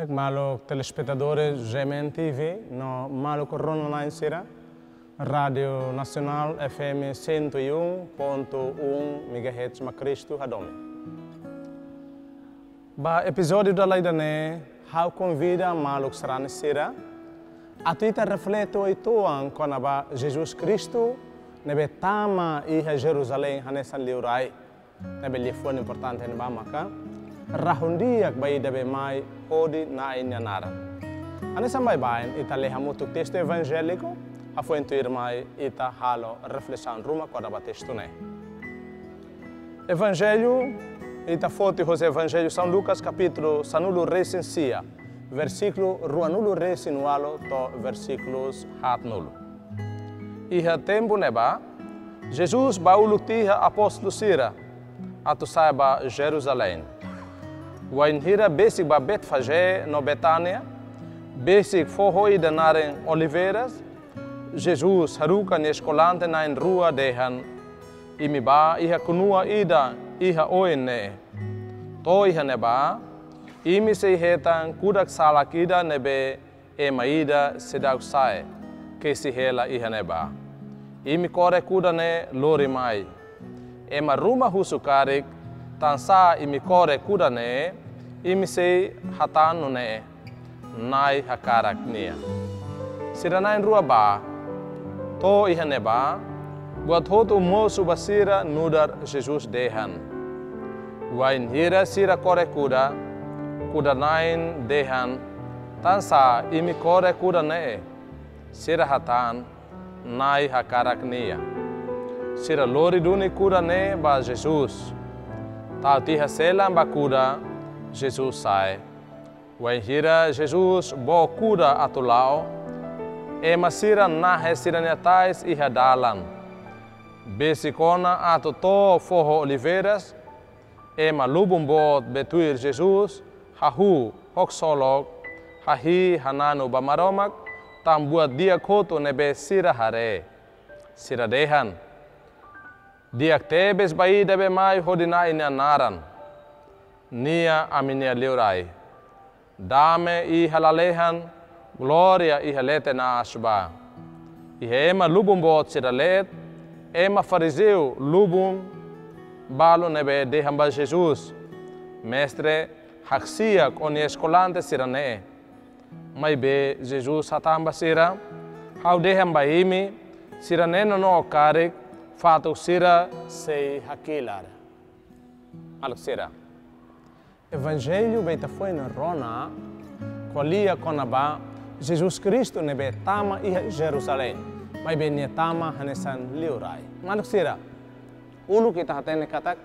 Kijk, malo telespectadores GMN TV, no malo corona na insira, Radio Nacional FM 101.1 MHz Macristo Hadome. Ba episódio da Laidane, how convida malo será sira, a tuita refleto e toan quando ba Jesus Cristo nebe tama e Jerusalém hanesan liurai, nebe lefone importante neba maka. Rahundiak bai debe mai hodi na inyanara. Anesan bai bain ita lehamutuk texto evangélico, afuentuir mai ita halo reflexão ruma quando ba texto ne. Evangelho ita foto os Evangelho São Lucas capítulo sanulo recensia, versículo ruanulo resinualo to versículos hat nulo. Iha tempo neba Jesus baulutiha apóstolo sira atu saiba Jerusalém. Wainhira basic ba Betfagé no Betânia, basic forroi da naren Oliveiras, Jesus haruka ni escolante na in rua dehan, imiba iha kunua ida iha oine, to iha neba, imi se hetan kudak salak ida nebe ema ida sedak sae, que se hela iha neba, imi kore kuda ne lori mai, ema ruma husukarik, tansa imi kore kuda ne, imi sei hatanu ne, nai hakarak nia. Sira nain rua ba, to iha neba, buat hotu mosu basira nudar Jesus dehan. Wain hira sira kore kuda, kuda nain dehan, tansa imi kore kuda ne, sira hatan, nai hakarak nia. Sira lori duni kuda ne ba Jesus. Tau tiha selam ba kuda, Jesus sai. Wainhira Jesus bo kuda atulao, ema sira nahe sira netais iha dalan. Besikona atu to forro oliveiras, ema lubum bot betuir Jesus, hahu hoksolog, hahi hananu bamaromak, tam buat dia koto nebe sira hare. Sira dehan. Diak tebes bai debe mai hodina ina naran. Nia aminia liurai. Dame i halalehan, gloria i halete na asba. Ihe ema lubum bot siralet, ema fariseu lubum balo nebe dehamba Jesus. Mestre haksiak oni escolante sirane. Mai be Jesus hatamba sira, hau dehamba imi, sirane no karik, fatuk sira sei hakilar. Alok sira. Evangelho beita foi na Rona, qualia conaba Jesus Cristo nebe tama iha Jerusalém, mas benia tama hanesan liurai. Maluk sira, ulu kita hatene katak,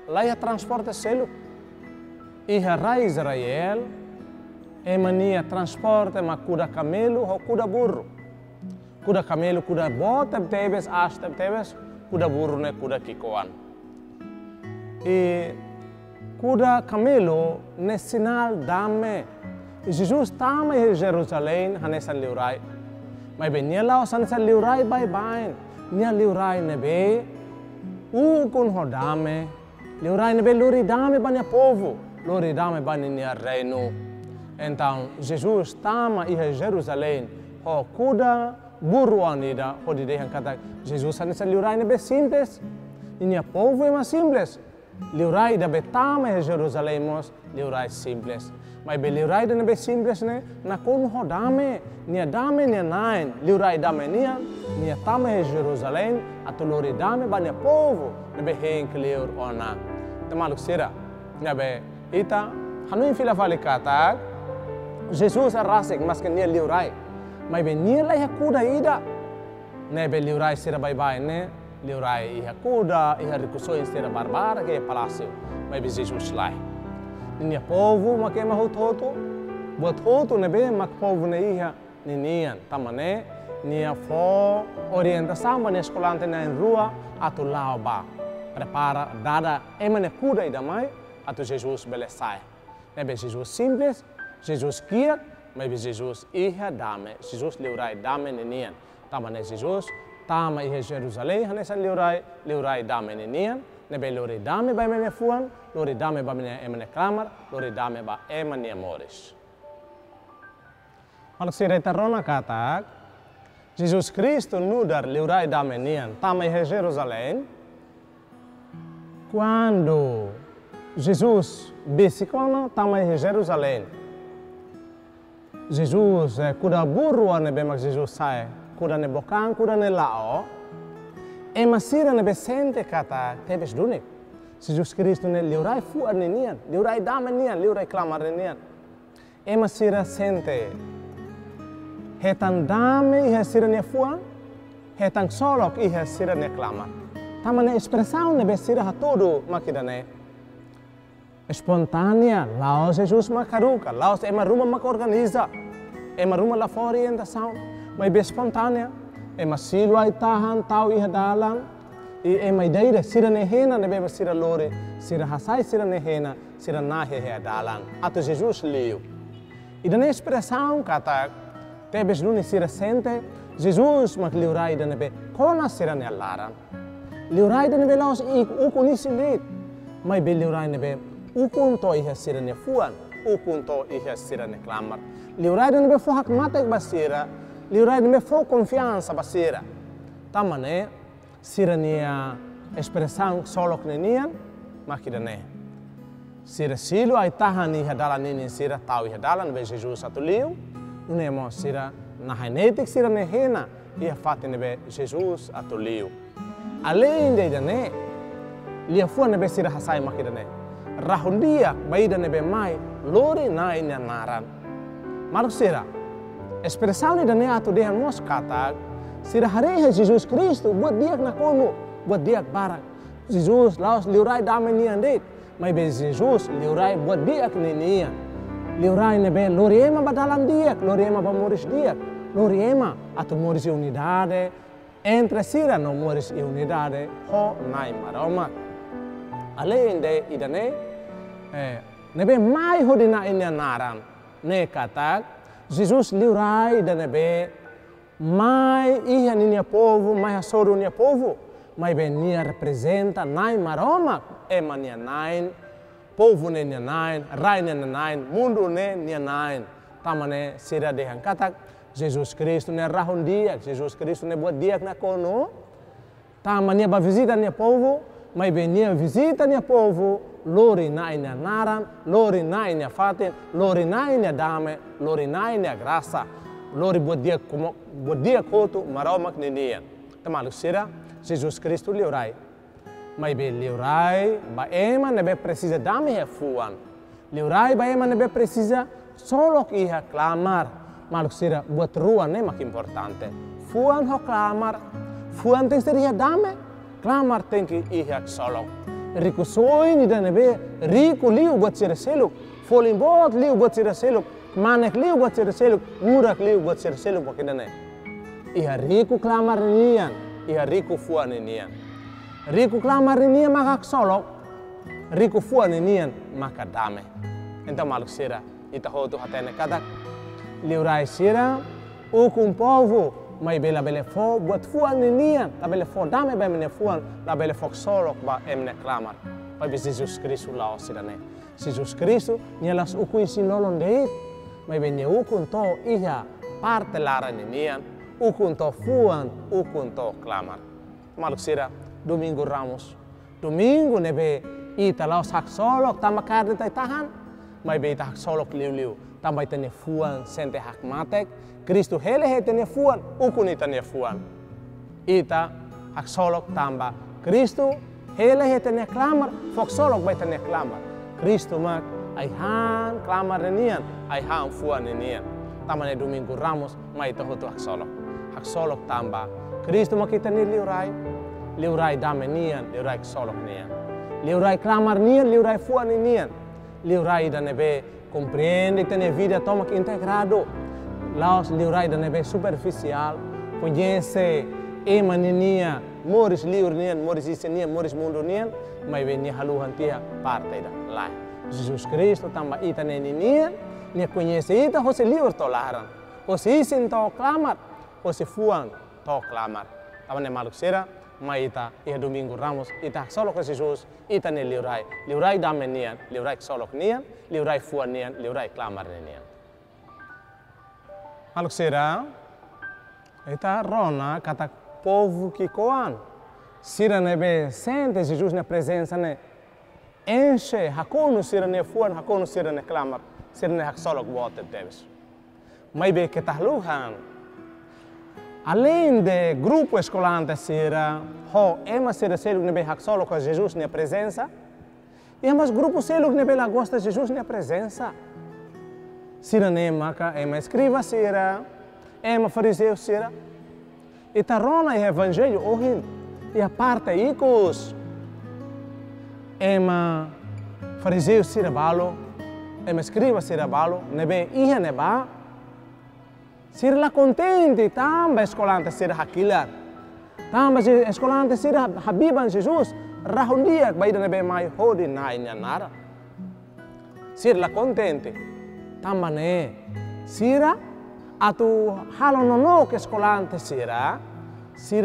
laia transporte selu. Iha rai Israel, emania transporte ma kuda camelo ho kuda burro. Kuda camelo kuda botep tebes astep tebes, kuda burro ne kuda kikoan. E kuda camelo ne sinal dame. Jesus tama em Jerusalém hanesan liurai. Mas bem nia lao hanesan liurai bye bye. Nia liurai nebe kun hodame. Liurai nebe lori dame banha povo. Lori dame banha nia reino. Então Jesus tama em Jerusalém ho kuda burro anida ho di dehan kata Jesus hanesan liurai nebe simples. Nia povo é mais simples. Liurai da betama em Jerusalém mos liurai simples. Mas be liurai da nebe simples ne na kon ho dame nia nain liurai dame nia tama em Jerusalém atolori dame banya povo nebe hen clear ona. Temaluk sira nebe ita hanuin fila fali kata Jesus arasik mas nia liurai. Mas be nia lai hakuda ida nebe liurai sira bye bye ne liurai iha kuda, iha rikusoi sira barbar ke palácio, mas Jesus lai. Nia povo make mahut hotu, buat hotu nebe mak povo ne iha ninian, tamane nia fo orientação bane escolante na rua atu lao ba. Prepara dada emane kuda ida mai atu Jesus belesai. Nebe Jesus simples, Jesus kiat, mas Jesus iha dame, Jesus liurai dame ninian, tamane Jesus tama iha Jerusalém hanesan liurai dame ninian, nebe lori dame ba mene fuan, lori dame ba mene emene kramar, lori dame ba emene moris. Kalau sira tarona katak, Jesus Cristo nudar liurai damenian, tamai he Jerusalém. Quando Jesus bisikona tamai he Jerusalém. Jesus kuda burua ne bemak Jesus sai, kuda ne bokang, kuda ne lao. E masira ne besente kata tebes dunik. Jesus Cristo ne liurai fuar nenian, liurai damenian, liurai clamar nenian. E masira sente. Hetan dame iha sira ne fuan, hetan solok iha sira ne clamar. Tamane expressão ne besira ha todo makidane. Espontânea, laos Jesus macaruca, laos ema ruma maca organiza, ema ruma la fora orientação, mas be espontânea, ema silo ai tahan tau iha dalan, e ema ideia sira ne hena ne beba sira lore, sira hasai sira ne hena, sira nahe he dalan, ato Jesus liu. E dane expressão kata tebes luni sira sente, Jesus mak liurai dane be kona sira ne laran. Liurai dane be laos ukunisi lit, mas be liurai ne be ukun to iha sira ne fuan, ukun to iha sira ne clamar. Liurai dane be fo hak matek basira, liurai dane be fo confiança basira. Tamane sira nia expressão solok nenian, makidane. Sira silo ai tahan iha dalan nini sira tau iha dalan be Jesus atu liu, nemo sira na genetik sira ne hena iha fatine be Jesus atu liu. Além de dane, lia fuan be sira hasai makidane. Rahundia baida nebe mai lori na ina naran. Maruk sira, expressão ni dane atu dehan mos kata, sira hareha Jesus Cristo buat dia na kono, buat dia barak. Jesus laos liurai damai nian det, mai be Jesus liurai buat dia kini liurai nebe lori ema badalan dia, lori ema bamuris dia, lori ema atu muris unidade, entre sira no muris unidade ho nai maroma. Além de idane, nebe mai hodina inya naran, ne katak, Jesus liurai da nebe mai iha ninya povo, mai hasoru ninya povo, mai be nia representa nai maroma, ema nia nain, povo ne nia nain, rai nia nain, mundo ne nia nain, tamane sira dehan katak, Jesus Cristo ne rahun dia, Jesus Cristo ne buat dia na kono, tamane ba visita nia povo, mas venia visita nia povo, lori na ina naran, lori na ina fatin, lori na ina dame, lori na ina graça, lori buat dia koto maromak ninian. Tamalu sira, Jesus Cristo liurai. Mas be liurai, ba ema nebe precisa dame he fuan. Liurai ba ema nebe precisa solok iha clamar. Maluk sira buat ruan ne mak importante. Fuan ho clamar, fuan tem seria dame. Clamar tem que iha solok. Riku soin ida nebe, riku liu buat sira seluk, folimbot liu buat sira seluk, manek liu buat sira seluk, murak liu buat sira seluk makidane. Iha riku clamar nian, iha riku fuan nian. Riku clamar nian maka solok, riku fuan nian maka dame. Então maluk sira, ita hotu hatene kadak, liurai sira, ukum povo, mas bela bele fo buat fuan ninian, la bele fo dame ba mene fuan, la bele fo solok ba emne clamar. Pa be Jesus Cristo lao sidane. Jesus Cristo nia las ukui sinolon deit, mas be nia ukun to iha parte lara ninian, ukun to fuan, ukun to clamar. Maluk sira, Domingo Ramos. Domingo nebe ita lao sak solok tamba karde tai tahan, mas be ita hak solok liu-liu, tamba ita ne fuan sente hak matek. Cristo hele he tenia fuan, ukun ita ne fuan. Ita hak solok tamba. Cristo hele he tenia clamar, fok solok bai tenia clamar. Cristo mak ai han clamar nian, ai han fuan nian. Tamba ne Domingo Ramos, mai ita hotu hak solok. Hak solok tamba. Cristo mak ita ni liurai, liurai dame nian, liurai solok nian. Liurai clamar nian, liurai fuan nian. Liurai da nebe compreende que tenia vida tomak integrado. Laos liurai da nebe superficial, conhece ema ninia, moris liur nian, moris isenian, moris mundo nian, mas venia haluhan tia parte da lai. Jesus Cristo tamba ita nian, nia conhece ita hose liur to laran, hose isen to clamar, hose fuan to clamar. Tamba ne maluk sera, ma ita iha Domingo Ramos, ita solok ke Jesus, ita ne liurai, liurai dame nian, liurai solok nian, liurai fuan nian, liurai clamar nian. Maluk sira, ita rona kata povo que coan. Sira nebe sente Jesus na presença ne enche, hakono sira ne fuan, hakono sira ne clamar, sira ne haksolok bota teves. Mas be que tahluhan. Além de grupo escolante sira, ema sira seluk nebe haksolok com Jesus na presença, e mas grupo seluk nebe la gosta Jesus na presença. Sira nema ka ema escriva sira, ema fariseu sira. E tarona e evangelho ohin e a parte icos. Ema fariseu sira balo, ema escriva sira balo, nebe iha neba. Sira la contente, tamba escolante sira hakilar. Tamba escolante sira habiban Jesus, rahundia baida nebe mai hodi na nyanara. Sira la contente. Tamba ne, sira atu halo nono ke escolante sira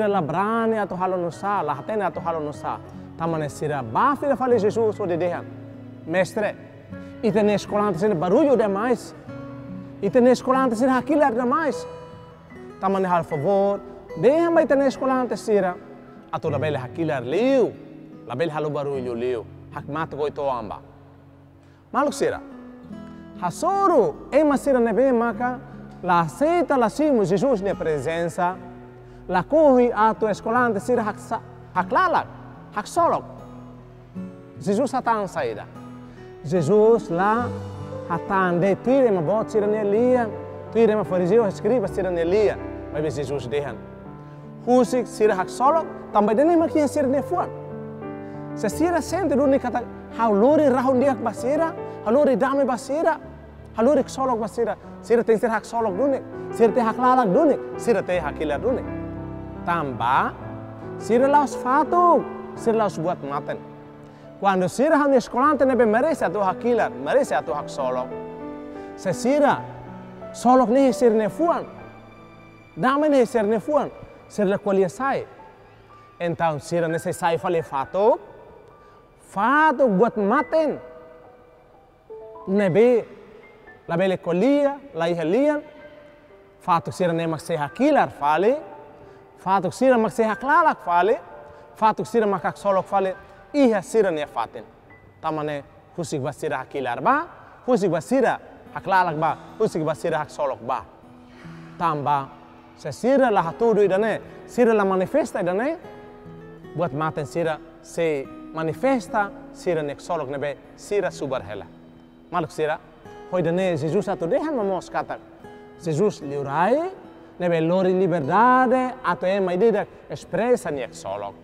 labrane atu halo nusa, lahatene atu halo nusa. Tamba ne sira bafira fale Jesus o de dehan. Mestre, ite ne escolante sira barulho demais. Ite ne escolante sira hakilar demais. Tamba ne hal favor, dehan ba ite ne escolante sira atu labele hakilar liu, labele halo barulho liu, hak mata goito amba. Maluk sira. Hasoro, ema sira nebe maka, la aceita la simu Jesus ne presença, la corri ato escolante sira haklalak, haksolok. Jesus hatan saída. Jesus lá hatan de tuire ma bot sira ne lia, tuire ma fariseu escriba sira ne lia, mas Jesus dehan. Husik sira haksolok, também dene makia sira ne fuan. Se sira sente duni kata haulori rahun dia basira, haluri dame basira, haluri ksolok basira, sira tem ser hak solok dunik, sira te hak lalak dunik, sira te hakilar dunik. Tambah, sira laos fatuk, sira laos buat maten. Quando sira han escolante nebe merece atu hakilar, merece atu hak solok. Se sira solok ne sira ne fuan, dame ne sira ne fuan, sira la qualia sai. Então sira ne sai fale fatuk, fatuk buat maten. Nebe la bele colia, la ihelian, fatuk sira ne makse hakilar fale, fatuk sira makse haklalak fale, fatuk sira makak solok fale, iha sira ne faten. Tamane husik basira hakilar ba, husik basira haklalak ba, husik basira hak solok ba. Tamba se sira la hatudu idane, sira la manifesta idane, buat maten sira se manifesta sira nek solok nebe sira subarhela. Maluk sira, hoidane Jesus atu dehan mamos katak. Jesus liurai, nebe lori liberdade, atu ema idida expressa nek solok.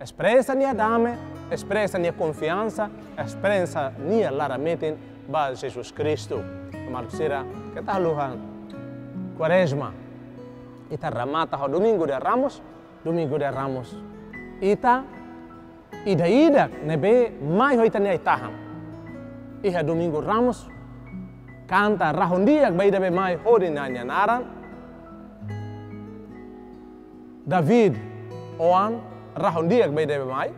Expressa nia dame, expressa nia confiança, expressa nia larametin ba Jesus Cristo. Maluk sira, kita luhan Quaresma. Ita ramata ho Domingo de Ramos, Domingo de Ramos. Ita ida nebe mai hoita nia itaham. Iha Domingo Ramos, canta rahundiak baida be mai hodi na nyanaran. David oan rahundiak baida be mai.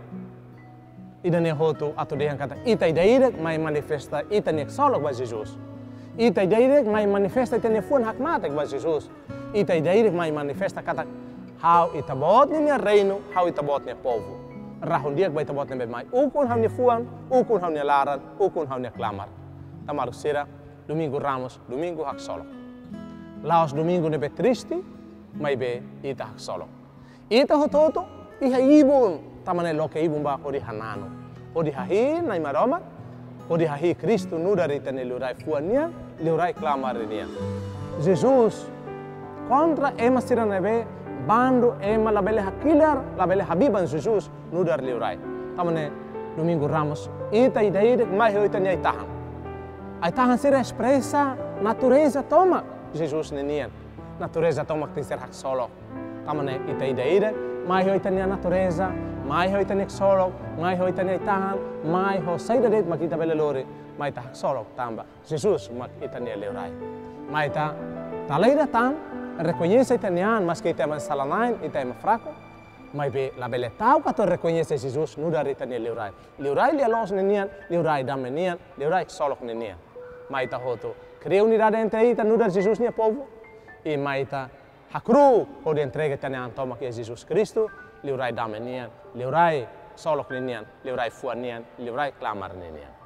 Ida ne hotu atu dehan kata ita idaidak mai manifesta ita nek solok ba Jesus. Ita idaidak mai manifesta ita ne fuan hak matek ba Jesus. Ita idaidak mai manifesta kata how ita bot ni reino, how ita bot ne povo. Rahundiak bai tabot ne mai ukun hau ne fuan, ukun hau ne laran, ukun hau ne clamar. Tamaruk sira Domingo Ramos, Domingo hak solok. Laos Domingo ne be tristi, mai be ita hak solok. Ita hototo iha ibun, tamane loke ibun ba odi hanano. Odi hahi nai maromat, odi hahi Kristu nudari tane liurai fuania, liurai clamar nia. Jesus contra ema sira ne be bando ema la bele hakilar, la bele habiban Jesus nudar liurai. Tamane Domingo Ramos, ita idaidik mai hoita nia itahan. Aitahan sira expressa natureza toma Jesus nenian. Natureza toma que tem ser hak solok. Tamane ita idaidik mai hoita nia natureza, mai hoita nia solok, mai hoita nia itahan, mai ho saida det makita bele lori, mai ta hak solok tamba. Jesus mak ita nia liurai. Mai ta talaida tan reconhece italiano, mas que itema salanain, itema fraco, mas be la bele tau que tu reconhece Jesus no dar itania liurai. Liurai li alos nenian, liurai dame nian, liurai solok nenian. Mas ita hoto, cria unidade entre ita no dar Jesus nia povo, e maita hakru pode entrega tanya antoma que Jesus Cristo, liurai damenian, liurai solok ninian, liurai fuanian, liurai klamar ninian.